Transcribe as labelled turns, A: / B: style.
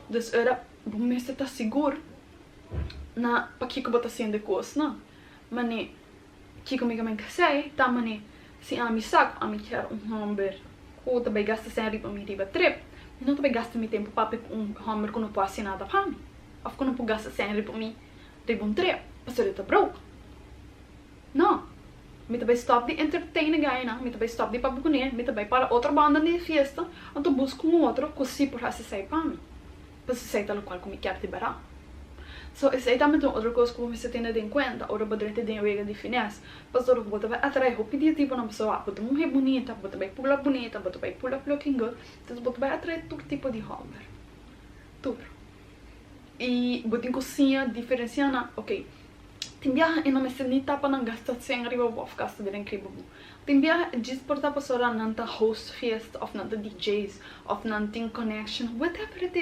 A: Dus era, bom mesmo tá seguro na pa kiko bota sendo coisa, não? Mani kiko me que sei, tá mani se a mi saco, a mi quer hamburger, ou também gasta sem riba mi riba trip, e não também gasta mi tempo para hamburger que não pode assinar da fame. Of que não pode gastar sem riba mi riba trip, para ser tá broke. Não. Me também stop de entertainer guy, não? Me também stop de para buconer, me também para outra banda de festa, então busco outro que se por assim sai para mim. Para se sai tal qual como quer te bará. So, essa é também outra coisa que você tem em conta, ou poder ter em vega de finesse, para que você vai atrair o pedido tipo uma pessoa, você vai mulher bonita, você vai pular bonita, você vai pular looking good, então você vai atrair todo tipo de homem. Tudo. E você tem cozinha diferenciando, ok. Tem viaja e não me senti tapa não gastar sem riba ou gastar bem incrível. Tem viaja disportar para sora nanta host fest, of nanta DJs, of nanta connection, whatever it is.